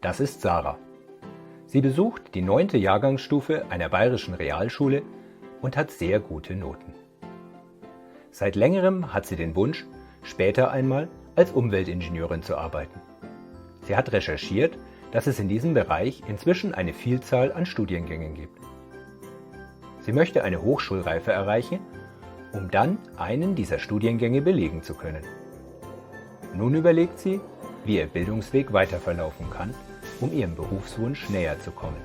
Das ist Sarah. Sie besucht die 9. Jahrgangsstufe einer bayerischen Realschule und hat sehr gute Noten. Seit längerem hat sie den Wunsch, später einmal als Umweltingenieurin zu arbeiten. Sie hat recherchiert, dass es in diesem Bereich inzwischen eine Vielzahl an Studiengängen gibt. Sie möchte eine Hochschulreife erreichen, um dann einen dieser Studiengänge belegen zu können. Nun überlegt sie, wie ihr Bildungsweg weiter verlaufen kann, um ihrem Berufswunsch näher zu kommen.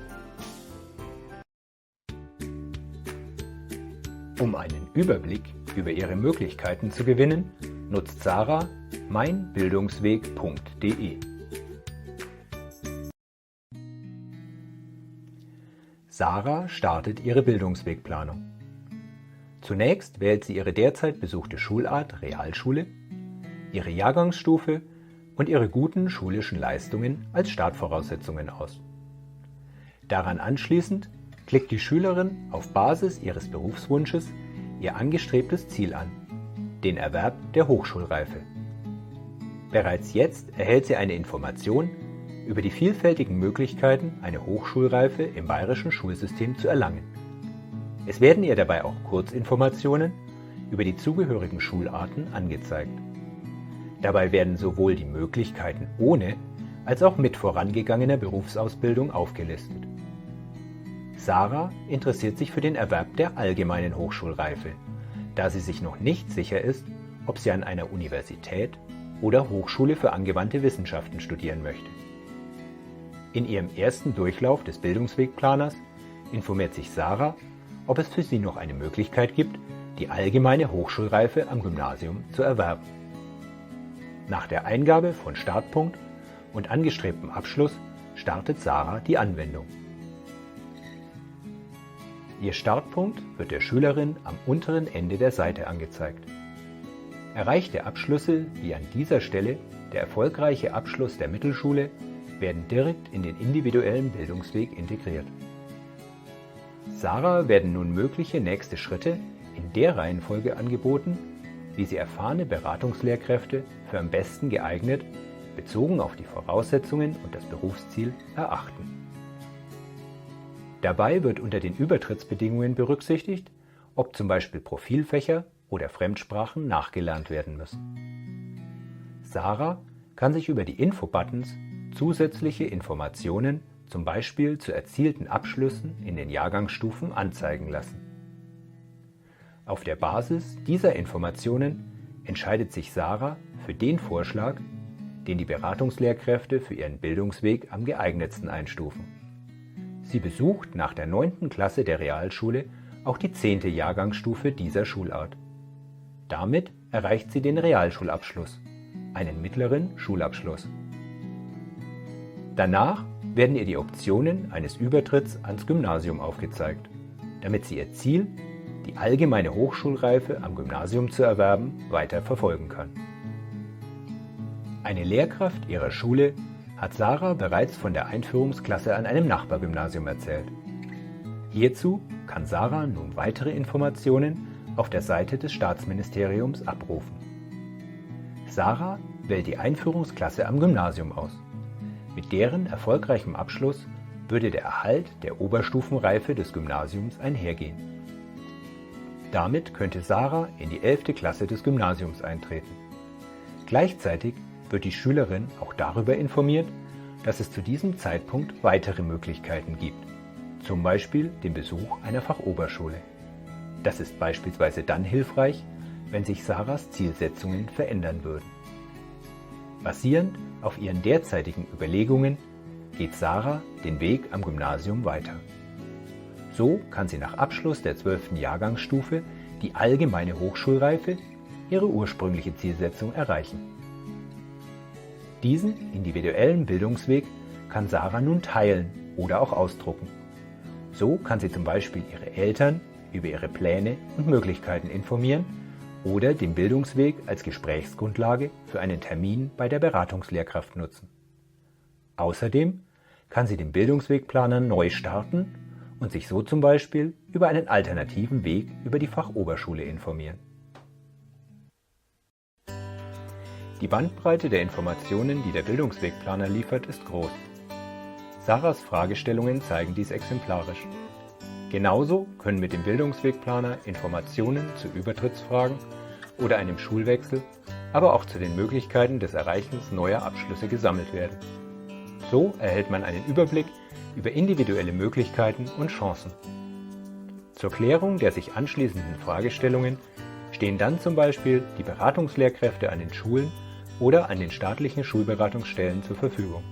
Um einen Überblick über ihre Möglichkeiten zu gewinnen, nutzt Sarah meinbildungsweg.de. Sarah startet ihre Bildungswegplanung. Zunächst wählt sie ihre derzeit besuchte Schulart Realschule, ihre Jahrgangsstufe und ihre guten schulischen Leistungen als Startvoraussetzungen aus. Daran anschließend klickt die Schülerin auf Basis ihres Berufswunsches ihr angestrebtes Ziel an, den Erwerb der Hochschulreife. Bereits jetzt erhält sie eine Information über die vielfältigen Möglichkeiten, eine Hochschulreife im bayerischen Schulsystem zu erlangen. Es werden ihr dabei auch Kurzinformationen über die zugehörigen Schularten angezeigt. Dabei werden sowohl die Möglichkeiten ohne als auch mit vorangegangener Berufsausbildung aufgelistet. Sarah interessiert sich für den Erwerb der allgemeinen Hochschulreife, da sie sich noch nicht sicher ist, ob sie an einer Universität oder Hochschule für angewandte Wissenschaften studieren möchte. In ihrem ersten Durchlauf des Bildungswegplaners informiert sich Sarah, ob es für sie noch eine Möglichkeit gibt, die allgemeine Hochschulreife am Gymnasium zu erwerben. Nach der Eingabe von Startpunkt und angestrebtem Abschluss startet Sarah die Anwendung. Ihr Startpunkt wird der Schülerin am unteren Ende der Seite angezeigt. Erreichte Abschlüsse wie an dieser Stelle der erfolgreiche Abschluss der Mittelschule werden direkt in den individuellen Bildungsweg integriert. Sarah werden nun mögliche nächste Schritte in der Reihenfolge angeboten, wie sie erfahrene Beratungslehrkräfte für am besten geeignet, bezogen auf die Voraussetzungen und das Berufsziel, erachten. Dabei wird unter den Übertrittsbedingungen berücksichtigt, ob zum Beispiel Profilfächer oder Fremdsprachen nachgelernt werden müssen. Sarah kann sich über die Info-Buttons zusätzliche Informationen, zum Beispiel zu erzielten Abschlüssen in den Jahrgangsstufen, anzeigen lassen. Auf der Basis dieser Informationen entscheidet sich Sarah für den Vorschlag, den die Beratungslehrkräfte für ihren Bildungsweg am geeignetsten einstufen. Sie besucht nach der 9. Klasse der Realschule auch die 10. Jahrgangsstufe dieser Schulart. Damit erreicht sie den Realschulabschluss, einen mittleren Schulabschluss. Danach werden ihr die Optionen eines Übertritts ans Gymnasium aufgezeigt, damit sie ihr Ziel, die allgemeine Hochschulreife am Gymnasium zu erwerben, weiter verfolgen kann. Eine Lehrkraft ihrer Schule hat Sarah bereits von der Einführungsklasse an einem Nachbargymnasium erzählt. Hierzu kann Sarah nun weitere Informationen auf der Seite des Staatsministeriums abrufen. Sarah wählt die Einführungsklasse am Gymnasium aus. Mit deren erfolgreichem Abschluss würde der Erhalt der Oberstufenreife des Gymnasiums einhergehen. Damit könnte Sarah in die 11. Klasse des Gymnasiums eintreten. Gleichzeitig wird die Schülerin auch darüber informiert, dass es zu diesem Zeitpunkt weitere Möglichkeiten gibt, zum Beispiel den Besuch einer Fachoberschule. Das ist beispielsweise dann hilfreich, wenn sich Sarahs Zielsetzungen verändern würden. Basierend auf ihren derzeitigen Überlegungen geht Sarah den Weg am Gymnasium weiter. So kann sie nach Abschluss der 12. Jahrgangsstufe die allgemeine Hochschulreife, ihre ursprüngliche Zielsetzung, erreichen. Diesen individuellen Bildungsweg kann Sarah nun teilen oder auch ausdrucken. So kann sie zum Beispiel ihre Eltern über ihre Pläne und Möglichkeiten informieren oder den Bildungsweg als Gesprächsgrundlage für einen Termin bei der Beratungslehrkraft nutzen. Außerdem kann sie den Bildungswegplaner neu starten und sich so zum Beispiel über einen alternativen Weg über die Fachoberschule informieren. Die Bandbreite der Informationen, die der Bildungswegplaner liefert, ist groß. Sarahs Fragestellungen zeigen dies exemplarisch. Genauso können mit dem Bildungswegplaner Informationen zu Übertrittsfragen oder einem Schulwechsel, aber auch zu den Möglichkeiten des Erreichens neuer Abschlüsse gesammelt werden. So erhält man einen Überblick über individuelle Möglichkeiten und Chancen. Zur Klärung der sich anschließenden Fragestellungen stehen dann zum Beispiel die Beratungslehrkräfte an den Schulen oder an den staatlichen Schulberatungsstellen zur Verfügung.